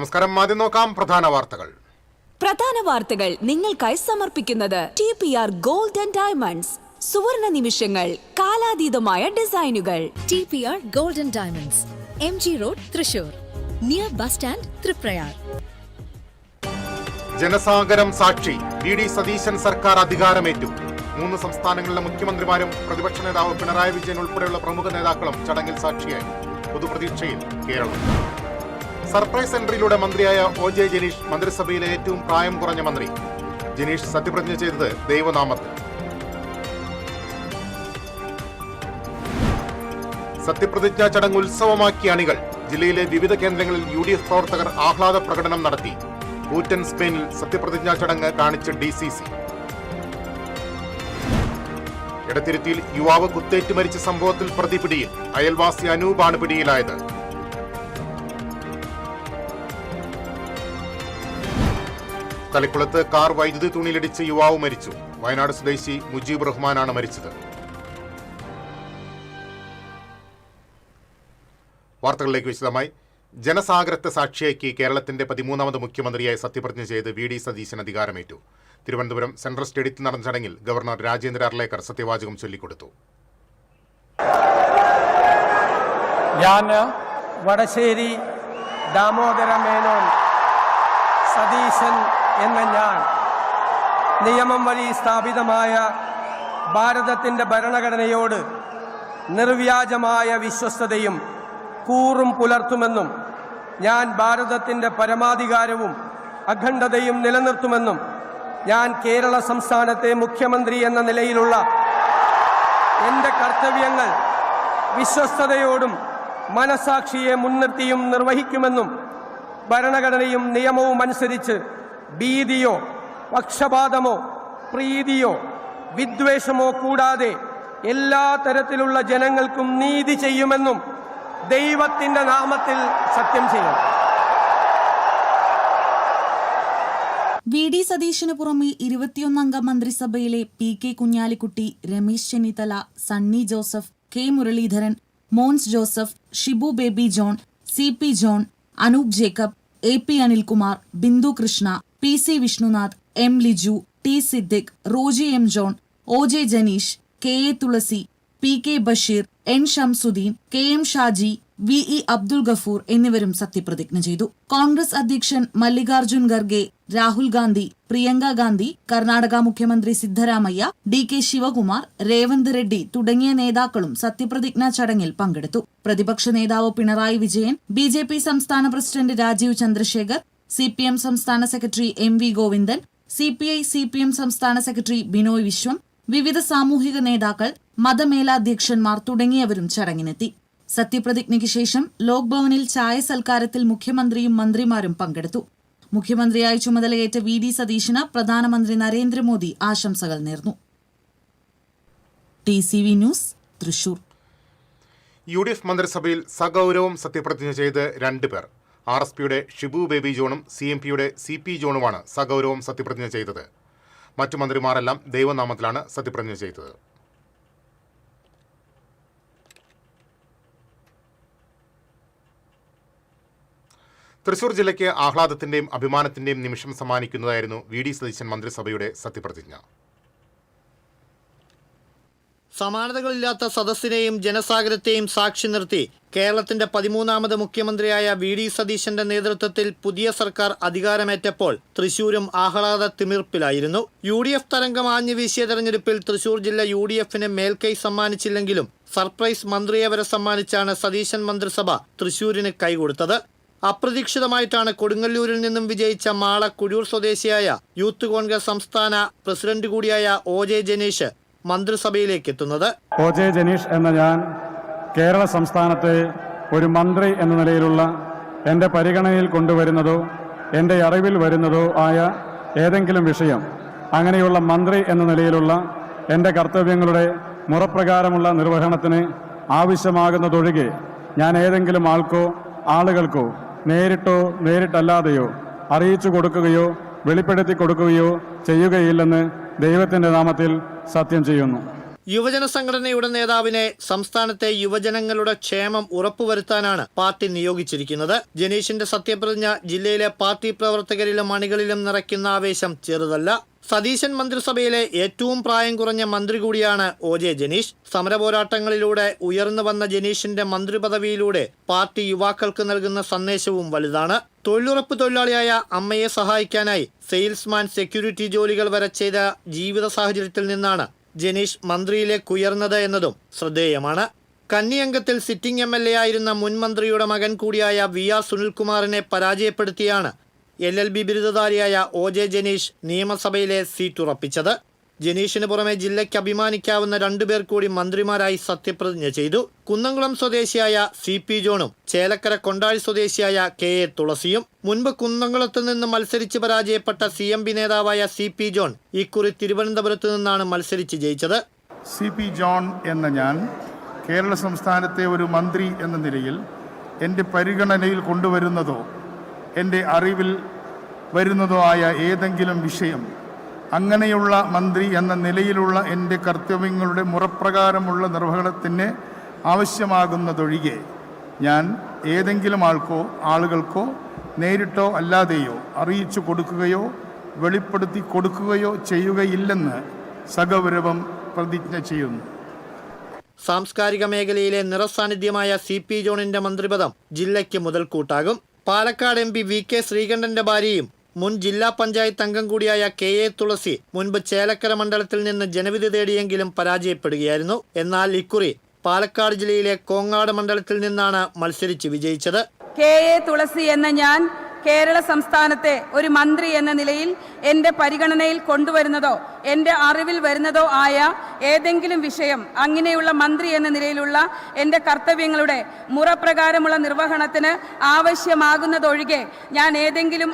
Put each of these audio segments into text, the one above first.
നമസ്കാരം. ആദ്യം നോക്കാം പ്രധാന വാർത്തകൾ നിങ്ങൾക്കായി സമർപ്പിക്കുന്നത് TPR Gold and Diamonds. സുവർണ നിമിഷങ്ങൾ, കാലാതീതമായ ഡിസൈനുകൾ. TPR Gold and Diamonds, MG Road, Thrissur, near bus stand, Triprayar. ജനസാഗരം സാക്ഷി. VD സതീശൻ സർക്കാർ അധികാരമേറ്റു. 3 സംസ്ഥാനങ്ങളിലെ മുഖ്യമന്ത്രിമാരും പ്രതിപക്ഷ നേതാവ് പിണറായി വിജയൻ ഉൾപ്പെടെയുള്ള പ്രമുഖ നേതാക്കളും ചടങ്ങിൽ സാക്ഷിയായി. പൊതുപ്രതീക്ഷയിൽ കേരളം. സർപ്രൈസ് എൻട്രിയിലൂടെ മന്ത്രിയായ OJ ജനീഷ് മന്ത്രിസഭയിലെ ഏറ്റവും പ്രായം കുറഞ്ഞ മന്ത്രി. ജനീഷ് സത്യപ്രതിജ്ഞ ചെയ്തത് ദൈവനാമത്തിൽ. സത്യപ്രതിജ്ഞാ ചടങ്ങ് ഉത്സവമാക്കിയ അണികൾ. ജില്ലയിലെ വിവിധ കേന്ദ്രങ്ങളിൽ UDF പ്രവർത്തകർ ആഹ്ലാദ പ്രകടനം നടത്തി. കൂറ്റൻ സ്പെയിനിൽ സത്യപ്രതിജ്ഞാ ചടങ്ങ് കാണിച്ച് DCC. എടത്തിരുത്തിയിൽ യുവാവ് കുത്തേറ്റ് മരിച്ച സംഭവത്തിൽ പ്രതി പിടിയിൽ. അയൽവാസി അനൂപാണ് പിടിയിലായത്. തളിക്കുളത്ത് കാർ വൈദ്യുതി തൂണിലിടിച്ച് യുവാവ് മരിച്ചു. വയനാട് സ്വദേശി മുജീബ് റഹ്മാനാണ് മരിച്ചത്. വാർത്തകളിലേക്ക് വിശദമായി. ജനസാഗരത്തെ സാക്ഷിയാക്കി കേരളത്തിന്റെ 13ാമത് മുഖ്യമന്ത്രിയായി സത്യപ്രതിജ്ഞ ചെയ്ത് VD സതീശൻ അധികാരമേറ്റു. തിരുവനന്തപുരം സെൻട്രൽ സ്റ്റേഡിയത്തിൽ നടന്ന ചടങ്ങിൽ ഗവർണർ രാജേന്ദ്ര അർലേക്കർ സത്യവാചകം ചൊല്ലിക്കൊടുത്തു. ഞാൻ വടശ്ശേരി ദാമോദര മേനോൻ സതീശൻ എന്ന ഞാൻ നിയമം വഴി സ്ഥാപിതമായ ഭാരതത്തിൻ്റെ ഭരണഘടനയോട് നിർവ്യാജമായ വിശ്വസ്തതയും കൂറും പുലർത്തുമെന്നും ഞാൻ ഭാരതത്തിൻ്റെ പരമാധികാരവും അഖണ്ഡതയും നിലനിർത്തുമെന്നും ഞാൻ കേരള സംസ്ഥാനത്തെ മുഖ്യമന്ത്രി എന്ന നിലയിലുള്ള എൻ്റെ കർത്തവ്യങ്ങൾ വിശ്വസ്തയോടും മനസാക്ഷിയെ മുൻനിർത്തിയും നിർവഹിക്കുമെന്നും ഭരണഘടനയും നിയമവും അനുസരിച്ച് ഭീതിയോ പക്ഷപാതമോ പ്രീതിയോ വിദ്വേഷമോ കൂടാതെ എല്ലാ തരത്തിലുള്ള ജനങ്ങൾക്കും നീതി ചെയ്യുമെന്നും ദൈവത്തിന്റെ നാമത്തിൽ സത്യം ചെയ്യും. VD സതീശന് പുറമെ 21-അംഗ മന്ത്രിസഭയിലെ PK Kunhalikutty, Ramesh Chennithala, Sunny Joseph, K Muraleedharan, Mons Joseph, Shibu Baby John, CP John, Anoop Jacob, AP Anilkumar, Bindu Krishna, PC Vishnunath, M Liju, T Siddique, Roji M John, OJ Janeesh, KA Thulasi, PK Basheer, N Shamsuddin, KM Shaji, VE Abdul Gafoor എന്നിവരും സത്യപ്രതിജ്ഞ ചെയ്തു. കോൺഗ്രസ് അധ്യക്ഷൻ മല്ലികാർജുൻ ഖർഗെ, രാഹുൽ ഗാന്ധി, പ്രിയങ്ക ഗാന്ധി, കർണാടക മുഖ്യമന്ത്രി സിദ്ധരാമയ്യ, DK ശിവകുമാർ, രേവന്ത് റെഡ്ഡി തുടങ്ങിയ നേതാക്കളും സത്യപ്രതിജ്ഞാ ചടങ്ങിൽ പങ്കെടുത്തു. പ്രതിപക്ഷ നേതാവ് പിണറായി വിജയൻ, BJP സംസ്ഥാന പ്രസിഡന്റ് രാജീവ് ചന്ദ്രശേഖർ, CPM സംസ്ഥാന secretary MV Govindan, CPI CPM സംസ്ഥാന സെക്രട്ടറി ബിനോയ് വിശ്വം, വിവിധ സാമൂഹിക നേതാക്കൾ, മതമേലാധ്യക്ഷന്മാർ തുടങ്ങിയവരും ചടങ്ങിനെത്തി. സത്യപ്രതിജ്ഞയ്ക്ക് ശേഷം ലോക് ഭവനിൽ ചായ സൽക്കാരത്തിൽ മുഖ്യമന്ത്രിയും മന്ത്രിമാരും പങ്കെടുത്തു. മുഖ്യമന്ത്രിയായി ചുമതലയേറ്റ VD സതീശന് പ്രധാനമന്ത്രി നരേന്ദ്രമോദി ആശംസകൾ നേർന്നു. TCV news, Thrissur. UDF മന്ത്രിസഭയിൽ സഗൗരവം സത്യപ്രതിജ്ഞ ചെയ്ത് 2 പേർ. RSPയുടെ ഷിബു ബേബി ജോണും CMPയുടെ CP ജോണുമാണ് സഗൗരവം സത്യപ്രതിജ്ഞ ചെയ്തത്. മറ്റു മന്ത്രിമാരെല്ലാം ദൈവനാമത്തിലാണ് സത്യപ്രതിജ്ഞ ചെയ്തത്. തൃശൂർ ജില്ലയ്ക്ക് ആഹ്ലാദത്തിന്റെയും അഭിമാനത്തിന്റെയും നിമിഷം സമ്മാനിക്കുന്നതായിരുന്നു VD സതീശൻ മന്ത്രിസഭയുടെ സത്യപ്രതിജ്ഞ. സമാനതകളില്ലാത്ത സദസ്സിനെയും ജനസാഗരത്തെയും സാക്ഷി നിർത്തി കേരളത്തിന്റെ 13ാമത് മുഖ്യമന്ത്രിയായ VD സതീശന്റെ നേതൃത്വത്തിൽ പുതിയ സർക്കാർ അധികാരമേറ്റപ്പോൾ തൃശൂരും ആഹ്ലാദ തിമിർപ്പിലായിരുന്നു. UDF തരംഗം ആഞ്ഞു വീശിയ തെരഞ്ഞെടുപ്പിൽ തൃശൂർ ജില്ല UDFന് മേൽക്കൈ സമ്മാനിച്ചില്ലെങ്കിലും സർപ്രൈസ് മന്ത്രിയെ വരെ സമ്മാനിച്ചാണ് സതീശൻ മന്ത്രിസഭ തൃശൂരിന് കൈകൊടുത്തത്. അപ്രതീക്ഷിതമായിട്ടാണ് കൊടുങ്ങല്ലൂരിൽ നിന്നും വിജയിച്ച മാള കുഴൂർ സ്വദേശിയായ യൂത്ത് കോൺഗ്രസ് സംസ്ഥാന പ്രസിഡന്റ് കൂടിയായ OJ ജനീഷ് മന്ത്രിസഭയിലേക്ക് എത്തുന്നത്. OJ ജനീഷ് എന്ന ഞാൻ കേരള സംസ്ഥാനത്തെ ഒരു മന്ത്രി എന്ന നിലയിലുള്ള എൻ്റെ പരിഗണനയിൽ കൊണ്ടുവരുന്നതോ എൻ്റെ അറിവിൽ വരുന്നതോ ആയ ഏതെങ്കിലും വിഷയം, അങ്ങനെയുള്ള മന്ത്രി എന്ന നിലയിലുള്ള എൻ്റെ കർത്തവ്യങ്ങളുടെ മുറപ്രകാരമുള്ള നിർവഹണത്തിന് ആവശ്യമാകുന്നതൊഴികെ ഞാൻ ഏതെങ്കിലും ആളുകൾക്കോ നേരിട്ടോ നേരിട്ടല്ലാതെയോ അറിയിച്ചു കൊടുക്കുകയോ വെളിപ്പെടുത്തി കൊടുക്കുകയോ ചെയ്യുകയില്ലെന്ന് ദൈവത്തിൻ്റെ നാമത്തിൽ സത്യം ചെയ്യുന്നു. യുവജന സംഘടനയുടെ നേതാവിനെ സംസ്ഥാനത്തെ യുവജനങ്ങളുടെ ക്ഷേമം ഉറപ്പുവരുത്താനാണ് പാർട്ടി നിയോഗിച്ചിരിക്കുന്നത്. ജനീഷിന്റെ സത്യപ്രതിജ്ഞ ജില്ലയിലെ പാർട്ടി പ്രവർത്തകരിലും അണികളിലും നിറയ്ക്കുന്ന ആവേശം ചെറുതല്ല. സതീശൻ മന്ത്രിസഭയിലെ ഏറ്റവും പ്രായം കുറഞ്ഞ മന്ത്രി കൂടിയാണ് OJ ജനീഷ്. സമരപോരാട്ടങ്ങളിലൂടെ ഉയർന്നു വന്ന ജനീഷിന്റെ മന്ത്രിപദവിയിലൂടെ പാർട്ടി യുവാക്കൾക്ക് നൽകുന്ന സന്ദേശവും വലുതാണ്. തൊഴിലുറപ്പ് തൊഴിലാളിയായ അമ്മയെ സഹായിക്കാനായി സെയിൽസ്മാൻ, സെക്യൂരിറ്റി ജോലികൾ വരെ ചെയ്ത ജീവിത സാഹചര്യത്തിൽ നിന്നാണ് ജനീഷ് മന്ത്രിയിലേക്ക് ഉയർന്നത് എന്നതും ശ്രദ്ധേയമാണ്. കന്നിയംഗത്തിൽ സിറ്റിംഗ് MLA ആയിരുന്ന മുൻ മന്ത്രിയുടെ മകൻ കൂടിയായ VR സുനിൽകുമാറിനെ പരാജയപ്പെടുത്തിയാണ് LLB ബിരുദധാരിയായ OJ ജനീഷ് നിയമസഭയിലെ സീറ്റ് ഉറപ്പിച്ചത്. ജനീഷിന് പുറമെ ജില്ലയ്ക്ക് അഭിമാനിക്കാവുന്ന 2 പേർ കൂടി മന്ത്രിമാരായി സത്യപ്രതിജ്ഞ ചെയ്തു. കുന്നംകുളം സ്വദേശിയായ CP ജോണും ചേലക്കര കൊണ്ടാഴി സ്വദേശിയായ KA തുളസിയും. മുൻപ് കുന്നംകുളത്ത് നിന്ന് മത്സരിച്ച് പരാജയപ്പെട്ട CMP നേതാവായ CP ജോൺ ഇക്കുറി തിരുവനന്തപുരത്ത് നിന്നാണ് മത്സരിച്ച് ജയിച്ചത്. CP ജോൺ എന്ന ഞാൻ കേരള സംസ്ഥാനത്തെ ഒരു മന്ത്രി എന്ന നിലയിൽ എൻ്റെ പരിഗണനയിൽ കൊണ്ടുവരുന്നതോ എൻ്റെ അറിവിൽ വരുന്നതോ ആയ ഏതെങ്കിലും വിഷയം അങ്ങനെയുള്ള മന്ത്രി എന്ന നിലയിലുള്ള എൻ്റെ കർത്തവ്യങ്ങളുടെ മുറപ്രകാരമുള്ള നിർവഹണത്തിന് ആവശ്യമാകുന്നതൊഴികെ ഞാൻ ഏതെങ്കിലും ആളുകൾക്കോ നേരിട്ടോ അല്ലാതെയോ അറിയിച്ചു കൊടുക്കുകയോ വെളിപ്പെടുത്തി കൊടുക്കുകയോ ചെയ്യുകയില്ലെന്ന് സഗൗരവം പ്രതിജ്ഞ ചെയ്യുന്നു. സാംസ്കാരിക മേഖലയിലെ നിറസാന്നിധ്യമായ CP ജോണിന്റെ മന്ത്രിപദം ജില്ലയ്ക്ക് മുതൽക്കൂട്ടാകും. പാലക്കാട് MP VK ശ്രീകണ്ഠന്റെ ഭാര്യയും മുൻ ജില്ലാ പഞ്ചായത്ത് അംഗം കൂടിയായ KA തുളസി മുൻപ് ചേലക്കര മണ്ഡലത്തിൽ നിന്ന് ജനവിധി തേടിയെങ്കിലും പരാജയപ്പെടുകയായിരുന്നു. എന്നാൽ ഇക്കുറി പാലക്കാട് ജില്ലയിലെ കോങ്ങാട് മണ്ഡലത്തിൽ നിന്നാണ് മത്സരിച്ച് വിജയിച്ചത്. KA തുളസി എന്ന ഞാൻ കേരള സംസ്ഥാനത്തെ ഒരു മന്ത്രി എന്ന നിലയിൽ എൻ്റെ പരിഗണനയിൽ കൊണ്ടുവരുന്നതോ എൻ്റെ അറിവിൽ വരുന്നതോ ആയ ഏതെങ്കിലും വിഷയം അങ്ങനെയുള്ള മന്ത്രി എന്ന നിലയിലുള്ള എൻ്റെ കർത്തവ്യങ്ങളുടെ മുറപ്രകാരമുള്ള നിർവഹണത്തിന് ആവശ്യമാകുന്നതൊഴികെ ഞാൻ ഏതെങ്കിലും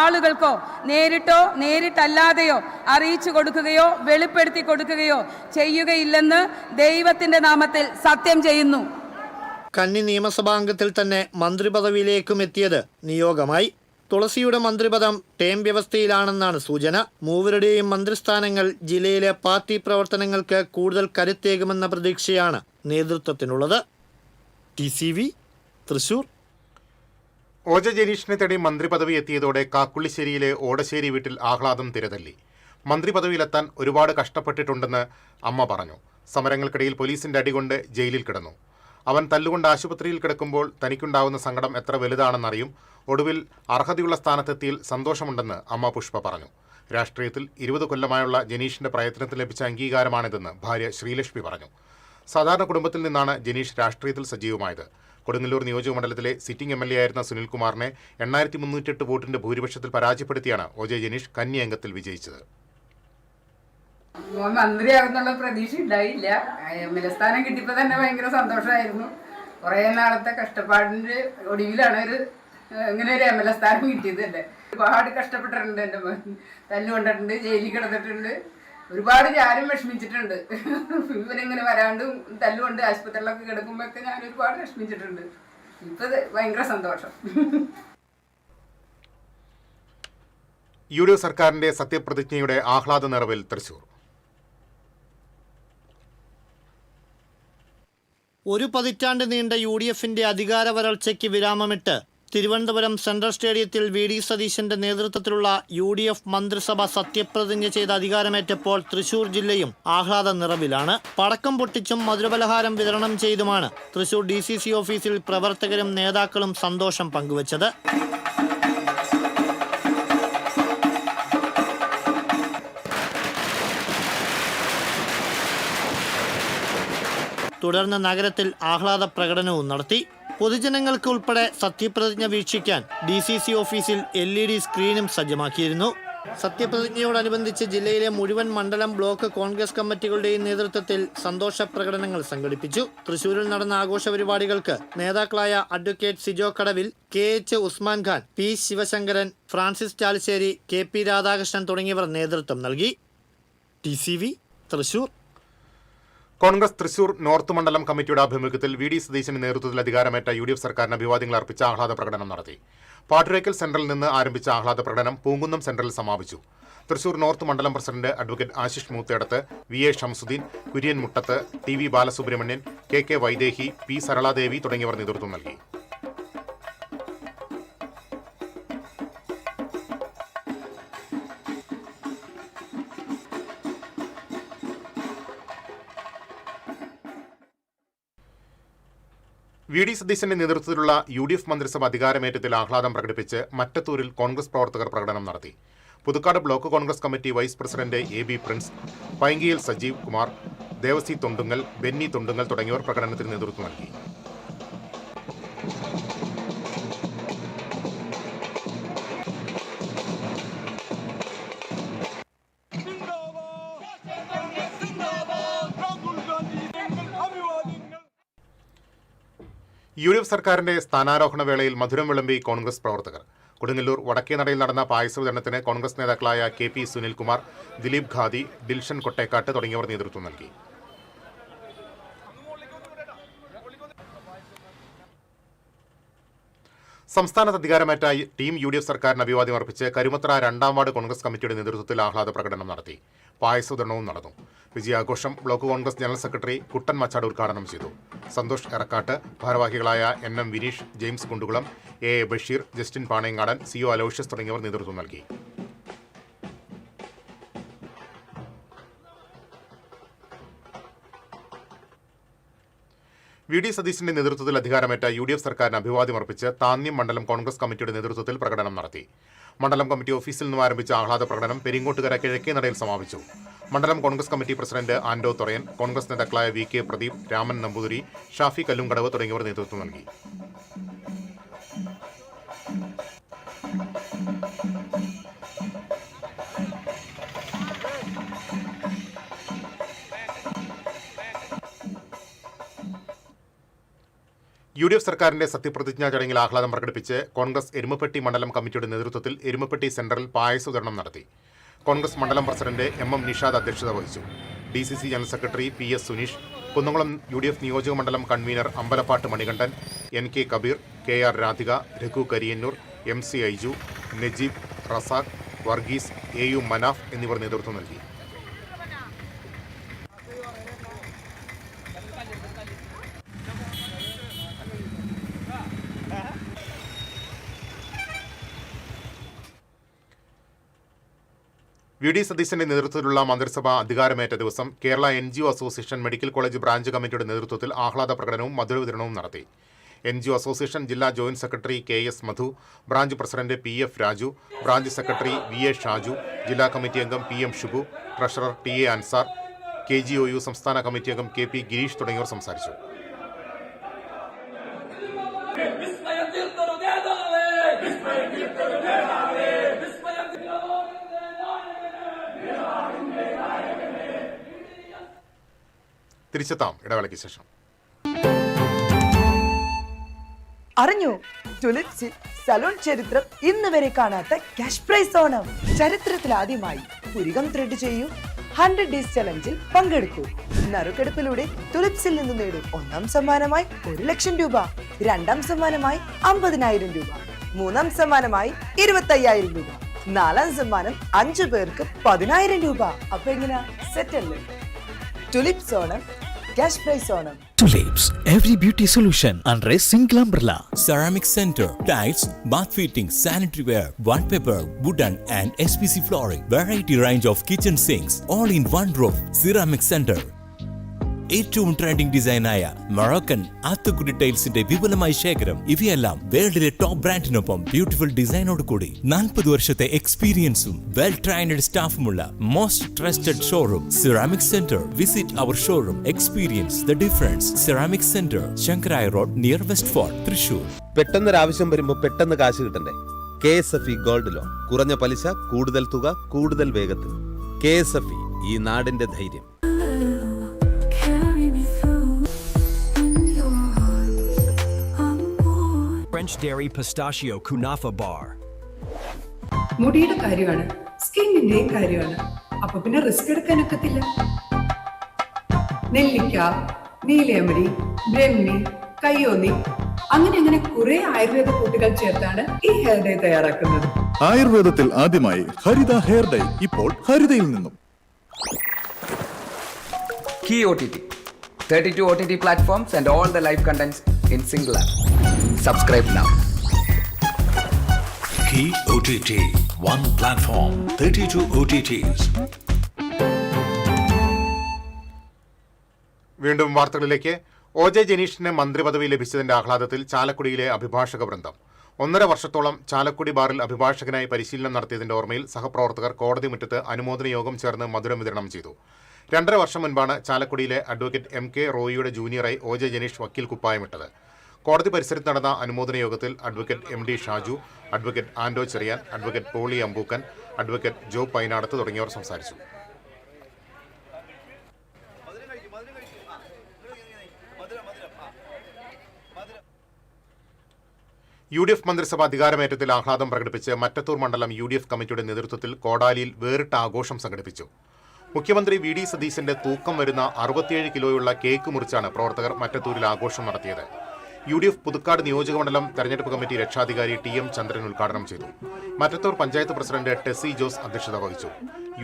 ആളുകൾക്കോ നേരിട്ടോ നേരിട്ടല്ലാതെയോ അറിയിച്ചു കൊടുക്കുകയോ വെളിപ്പെടുത്തി കൊടുക്കുകയോ ചെയ്യുകയില്ലെന്ന് ദൈവത്തിൻ്റെ നാമത്തിൽ സത്യം ചെയ്യുന്നു. കന്നി നിയമസഭാംഗത്തിൽ തന്നെ മന്ത്രിപദവിയിലേക്കും എത്തിയത് നിയോഗമായി. തുളസിയുടെ മന്ത്രിപദം ടേം വ്യവസ്ഥയിലാണെന്നാണ് സൂചന. മൂവരുടെയും മന്ത്രിസ്ഥാനങ്ങൾ ജില്ലയിലെ പാർട്ടി പ്രവർത്തനങ്ങൾക്ക് കൂടുതൽ കരുത്തേകുമെന്ന പ്രതീക്ഷയാണ് നേതൃത്വത്തിനുള്ളത്. TCV തൃശൂർ. OJ ജനീഷിനെ തേടി മന്ത്രിപദവി എത്തിയതോടെ കാക്കുള്ളിശ്ശേരിയിലെ ഓടശ്ശേരി വീട്ടിൽ ആഹ്ലാദം തിരതല്ലി. മന്ത്രിപദവിയിലെത്താൻ ഒരുപാട് കഷ്ടപ്പെട്ടിട്ടുണ്ടെന്ന് അമ്മ പറഞ്ഞു. സമരങ്ങൾക്കിടയിൽ പോലീസിന്റെ അടികൊണ്ട് ജയിലിൽ കിടന്നു. അവൻ തല്ലുകൊണ്ട് ആശുപത്രിയിൽ കിടക്കുമ്പോൾ തനിക്കുണ്ടാവുന്ന സങ്കടം എത്ര വലുതാണെന്നറിയും. ഒടുവിൽ അർഹതയുള്ള സ്ഥാനത്തെത്തിയിൽ സന്തോഷമുണ്ടെന്ന് അമ്മ പുഷ്പ പറഞ്ഞു. രാഷ്ട്രീയത്തിൽ 20 കൊല്ലമായുള്ള ജനീഷിന്റെ പ്രയത്നത്തിൽ ലഭിച്ച അംഗീകാരമാണിതെന്ന് ഭാര്യ ശ്രീലക്ഷ്മി പറഞ്ഞു. സാധാരണ കുടുംബത്തിൽ നിന്നാണ് ജനീഷ് രാഷ്ട്രീയത്തിൽ സജീവമായത്. കൊടുങ്ങല്ലൂർ നിയോജകമണ്ഡലത്തിലെ സിറ്റിംഗ് MLA ആയിരുന്ന സുനിൽകുമാറിനെ 8308 വോട്ടിന്റെ ഭൂരിപക്ഷത്തിൽ പരാജയപ്പെടുത്തിയാണ് OJ ജനീഷ് കന്നി അംഗത്തിൽ വിജയിച്ചത്. മന്ത്രിയാകുന്നുള്ള പ്രതീക്ഷ ഉണ്ടായില്ല. MLA സ്ഥാനം കിട്ടിയപ്പോൾ തന്നെ ഭയങ്കര സന്തോഷമായിരുന്നു. കുറേ നാളത്തെ കഷ്ടപ്പാടിൻ്റെ ഒടുവിലാണ് ഇങ്ങനെ ഒരു MLA സ്ഥാനം കിട്ടിയത്. തന്നെ ഒരുപാട് കഷ്ടപ്പെട്ടിട്ടുണ്ട്. എൻ്റെ തല്ലുകൊണ്ടിട്ടുണ്ട്, ജയിലിൽ കിടന്നിട്ടുണ്ട്, ഒരുപാട് ഞാനും വിഷമിച്ചിട്ടുണ്ട്. ഇവരിങ്ങനെ വരാണ്ടും തല്ലുകൊണ്ട് ആശുപത്രിയിലൊക്കെ കിടക്കുമ്പോഴൊക്കെ ഞാൻ ഒരുപാട് വിഷമിച്ചിട്ടുണ്ട്. ഇപ്പം ഭയങ്കര സന്തോഷം. UDF സർക്കാരിന്റെ സത്യപ്രതിജ്ഞയുടെ ആഹ്ലാദ നിറവിൽ തൃശൂർ. ഒരു പതിറ്റാണ്ട് നീണ്ട UDFന്റെ അധികാര വരൾച്ചയ്ക്ക് വിരാമമിട്ട് തിരുവനന്തപുരം സെൻട്രൽ സ്റ്റേഡിയത്തിൽ VD സതീശന്റെ നേതൃത്വത്തിലുള്ള UDF മന്ത്രിസഭ സത്യപ്രതിജ്ഞ ചെയ്ത് അധികാരമേറ്റപ്പോൾ തൃശൂർ ജില്ലയും ആഹ്ലാദ നിറവിലാണ്. പടക്കം പൊട്ടിച്ചും മധുരപലഹാരം വിതരണം ചെയ്തുമാണ് തൃശൂർ DCC ഓഫീസിൽ പ്രവർത്തകരും നേതാക്കളും സന്തോഷം പങ്കുവച്ചത്. തുടർന്ന് നഗരത്തിൽ ആഹ്ലാദ പ്രകടനവും നടത്തി. പൊതുജനങ്ങൾക്ക് ഉൾപ്പെടെ സത്യപ്രതിജ്ഞ വീക്ഷിക്കാൻ DCC ഓഫീസിൽ LED സ്ക്രീനും സജ്ജമാക്കിയിരുന്നു. സത്യപ്രതിജ്ഞയോടനുബന്ധിച്ച് ജില്ലയിലെ മുഴുവൻ മണ്ഡലം ബ്ലോക്ക് കോൺഗ്രസ് കമ്മിറ്റികളുടെയും നേതൃത്വത്തിൽ സന്തോഷ പ്രകടനങ്ങൾ സംഘടിപ്പിച്ചു. തൃശൂരിൽ നടന്ന ആഘോഷ പരിപാടികൾക്ക് നേതാക്കളായ അഡ്വക്കേറ്റ് സിജോ കടവിൽ, KH Usman Khan, P Sivasankaran, Francis Chalissery, KP Radhakrishnan തുടങ്ങിയവർ നേതൃത്വം നൽകി. TCV തൃശൂർ. കോൺഗ്രസ് തൃശൂർ നോർത്ത് മണ്ഡലം കമ്മിറ്റിയുടെ ആഭിമുഖ്യത്തിൽ VD സതീശന്റെ നേതൃത്വത്തിൽ അധികാരമേറ്റ UDF സർക്കാരിന് അഭിവാദ്യങ്ങൾ അർപ്പിച്ച ആഹ്ലാദ പ്രകടനം നടത്തി. പാട്ടുരയ്ക്കൽ സെന്ററിൽ നിന്ന് ആരംഭിച്ച ആഹ്ലാദ പ്രകടനം പൂങ്കുന്നം സെന്ററിൽ സമാപിച്ചു. തൃശൂർ നോർത്ത് മണ്ഡലം president advocate Ashish Moothedath, VA Shamsuddin, Kurian Muttath, TV Balasubramanian, KK Vaidehi, P Saraladevi തുടങ്ങിയവർ നേതൃത്വം നൽകി. VD സതീശന്റെ നേതൃത്വത്തിലുള്ള UDF മന്ത്രിസഭ അധികാരമേറ്റത്തിൽ ആഹ്ലാദം പ്രകടിപ്പിച്ച് മറ്റത്തൂരിൽ കോൺഗ്രസ് പ്രവർത്തകർ പ്രകടനം നടത്തി. Pudukkad block Congress committee vice president AB Prince, Painkiyil Sajeev Kumar, Devassy Thondungal, Benny Thondungal തുടങ്ങിയവർ പ്രകടനത്തിന് നേതൃത്വം നൽകി. UDF സർക്കാരിന്റെ സ്ഥാനാരോഹണ വേളയിൽ മധുരം വിളമ്പി കോൺഗ്രസ് പ്രവർത്തകർ. കൊടുങ്ങല്ലൂർ വടക്കേനടയിൽ നടന്ന പായസ വിതരണത്തിന് കോൺഗ്രസ് നേതാക്കളായ KP സുനിൽകുമാർ, ദിലീപ് ഖാദി, ഡിൽഷൻ കൊട്ടേക്കാട്ട് തുടങ്ങിയവർ നേതൃത്വം നൽകി. സംസ്ഥാനത്ത് അധികാരമേറ്റ ടീം UDF സർക്കാരിന് അഭിവാദ്യം അർപ്പിച്ച് കരുമത്ര 2ാം വാർഡ് കോൺഗ്രസ് കമ്മിറ്റിയുടെ നേതൃത്വത്തിൽ ആഹ്ലാദ പ്രകടനം നടത്തി. പായസ വിതരണവും നടന്നു. വിജയാഘോഷം ബ്ലോക്ക് കോൺഗ്രസ് ജനറൽ സെക്രട്ടറി കുട്ടൻ മച്ചാട് ഉദ്ഘാടനം ചെയ്തു. സന്തോഷ് എറക്കാട്ട്, ഭാരവാഹികളായ NM Vineesh, James Kundukulam, AA Basheer, Justin Panayangadan, CO Aloysius തുടങ്ങിയവർ നേതൃത്വം നൽകി. VD സതീശന്റെ നേതൃത്വത്തിൽ അധികാരമേറ്റ UDF സർക്കാരിന് അഭിവാദ്യം അർപ്പിച്ച് താന്യം മണ്ഡലം കോൺഗ്രസ് കമ്മിറ്റിയുടെ നേതൃത്വത്തിൽ പ്രകടനം നടത്തി. മണ്ഡലം കമ്മിറ്റി ഓഫീസിൽ നിന്ന് ആരംഭിച്ച ആഹ്ലാദ പ്രകടനം പെരിങ്ങോട്ടുകര കിഴക്കേനടയിൽ സമാപിച്ചു. മണ്ഡലം കോൺഗ്രസ് കമ്മിറ്റി പ്രസിഡന്റ് ആൻഡോ തൊറയൻ, കോൺഗ്രസ് നേതാക്കളായ VK പ്രദീപ്, രാമൻ നമ്പൂതിരി, ഷാഫി കല്ലുംകടവ് തുടങ്ങിയവർ നേതൃത്വം നൽകി. UDF സർക്കാരിന്റെ സത്യപ്രതിജ്ഞാ ചടങ്ങിൽ ആഹ്ലാദം പ്രകടിപ്പിച്ച് കോൺഗ്രസ് എരുമപ്പെട്ടി മണ്ഡലം കമ്മിറ്റിയുടെ നേതൃത്വത്തിൽ എരുമപ്പെട്ടി സെന്ററിൽ പായസ വിതരണം നടത്തി. കോൺഗ്രസ് മണ്ഡലം പ്രസിഡന്റ് MM നിഷാദ് അധ്യക്ഷത വഹിച്ചു. DCC general secretary PS Suneesh, Kunnamkulam UDF നിയോജക മണ്ഡലം convener Ambalappattu Manikandan, NK Kabeer, KR Radhika, Raghu Kariyannur, MC Aiju, Najeeb, Razak, Varghese, AU Manaf എന്നിവർ നേതൃത്വം നൽകി. VD സതീശന്റെ നേതൃത്വത്തിലുള്ള മന്ത്രിസഭ അധികാരമേറ്റ ദിവസം Kerala NGO association medical college branch കമ്മിറ്റിയുടെ നേതൃത്വത്തിൽ ആഹ്ലാദ പ്രകടനവും മധുര വിതരണവും നടത്തി. NGO അസോസിയേഷൻ ജില്ലാ joint secretary KS Madhu, branch president PF Raju, branch secretary VA Shaju, ജില്ലാ കമ്മിറ്റി അംഗം PM Shubu, treasurer TA Ansar, KGOU സംസ്ഥാന കമ്മിറ്റി അംഗം KP ഗിരീഷ് തുടങ്ങിയവർ സംസാരിച്ചു. തിരിച്ചെത്താം ഇടവേളയ്ക്ക് ശേഷം. അറിഞ്ഞു, ടുലിപ്സിൽ സലൂൺ ചരിത്രം ഇന്ന് വരെ കാണാത്ത ക്യാഷ് പ്രൈസ് ഓണം. ചരിത്രത്തിൽ ആദ്യമായി പുരികം ത്രെഡ് ചെയ്യൂ, 100 ഡേയ്സ് ചലഞ്ചിൽ പങ്കെടുക്കൂ. നറുക്കെടുപ്പിലൂടെ ടുലിപ്സിൽ നിന്ന് നേടും 1ാം സമ്മാനമായി 1 ലക്ഷം രൂപ, 2ാം സമ്മാനമായി 50,000 രൂപ, 3ാം സമ്മാനമായി 25,000 രൂപ, 4ാം സമ്മാനം 5 പേർക്ക് 10,000 രൂപ. അപ്പൊ എങ്ങനെയാ, സെറ്റ് അല്ലേ? Tulips Onam, cash prize Onam. Tulips, every beauty solution under a single umbrella. Ceramic Center, tiles, bath fittings, sanitary ware, wallpaper, wooden and SPC flooring. Variety range of kitchen sinks, all in one roof. Ceramic Center. ഏറ്റവും trending ഡിസൈനായ Moroccan ആത്തുകുടി ടൈൽസിന്റെ വിപുലമായ ശേഖരം. ഇവയെല്ലാം വേൾഡിലെ top ബ്രാൻഡിനൊപ്പം beautiful ഡിസൈനോട് കൂടി 40 വർഷത്തെ എക്സ്പീരിയൻസും well trained സ്റ്റാഫുമുള്ള most trusted showroom ceramic centre. Visit our showroom, experience the difference. Ceramic centre, Sankarayya road, near west fort, Thrissur. പെട്ടെന്നൊരാവശ്യം വരുമ്പോൾ പെട്ടെന്ന് കാശ് കിട്ടണ്ടേ? KSFE gold loan. കുറഞ്ഞ പലിശ, കൂടുതൽ തുക, കൂടുതൽ വേഗത്തിൽ. KSFE, ഈ നാടിന്റെ ധൈര്യം. French Dairy Pistachio Kunafa Bar. മുടിയുടെ കാര്യമാണ്, സ്കിന്നിന്റെയും കാര്യമാണ്. അപ്പൊ പിന്നെ റിസ്ക് എടുക്കാനൊക്കത്തില്ല. നെല്ലിക്ക, നീലയമരി, ബ്രഹ്മി, കയ്യോന്നി, അങ്ങനെ കുറെ ആയുർവേദ കൂട്ടുകൾ ചേർത്താണ് ഈ ഹെയർ ഡേ തയ്യാറാക്കുന്നത്. ആയുർവേദത്തിൽ ആദ്യമായി ഹരിത ഹെയർ ഡൈ ഇപ്പോൾ ഹരിതയിൽ നിന്നും. Key OTT, 32 OTT platforms and all the live contents in single app. Subscribe now. Key OTT, one platform, 32 OTTs. വീണ്ടും വാർത്തകളിലേക്ക്. OJ ജനീഷിന് മന്ത്രിപദവി ലഭിച്ചതിന്റെ ആഹ്ലാദത്തിൽ ചാലക്കുടിയിലെ അഭിഭാഷക വൃന്ദം. 1.5 വർഷത്തോളം ചാലക്കുടി ബാറിൽ അഭിഭാഷകനായി പരിശീലനം നടത്തിയതിന്റെ ഓർമ്മയിൽ സഹപ്രവർത്തകർ കോടതി മുറ്റത്ത് അനുമോദന യോഗം ചേർന്ന് മധുരം വിതരണം ചെയ്തു. 2.5 വർഷം മുൻപാണ് ചാലക്കുടിയിലെ അഡ്വക്കേറ്റ് MK റോയിയുടെ ജൂനിയറായി OJ ജനീഷ് വക്കീൽ കുപ്പായമിട്ടത്. കോടതി പരിസരത്ത് നടന്ന അനുമോദന യോഗത്തിൽ advocate MD Shaju, advocate Ando Cherian, advocate Poly Ambookken, advocate Jo Painadath തുടങ്ങിയവർ സംസാരിച്ചു. UDF മന്ത്രിസഭ അധികാരമേറ്റത്തിൽ ആഹ്ലാദം പ്രകടിപ്പിച്ച് മറ്റത്തൂർ മണ്ഡലം UDF കമ്മിറ്റിയുടെ നേതൃത്വത്തിൽ കോടാലിയിൽ വേറിട്ട ആഘോഷം സംഘടിപ്പിച്ചു. മുഖ്യമന്ത്രി VD സതീശന്റെ തൂക്കം വരുന്ന 67 കിലോയുള്ള കേക്ക് മുറിച്ചാണ് പ്രവർത്തകർ മറ്റത്തൂരിൽ ആഘോഷം നടത്തിയത്. UDF പുതുക്കാട് നിയോജകമണ്ഡലം തെരഞ്ഞെടുപ്പ് കമ്മിറ്റി രക്ഷാധികാരി TM ചന്ദ്രൻ ഉദ്ഘാടനം ചെയ്തു. മറ്റത്തൂർ പഞ്ചായത്ത് പ്രസിഡന്റ് ടെസി ജോസ് അധ്യക്ഷത വഹിച്ചു.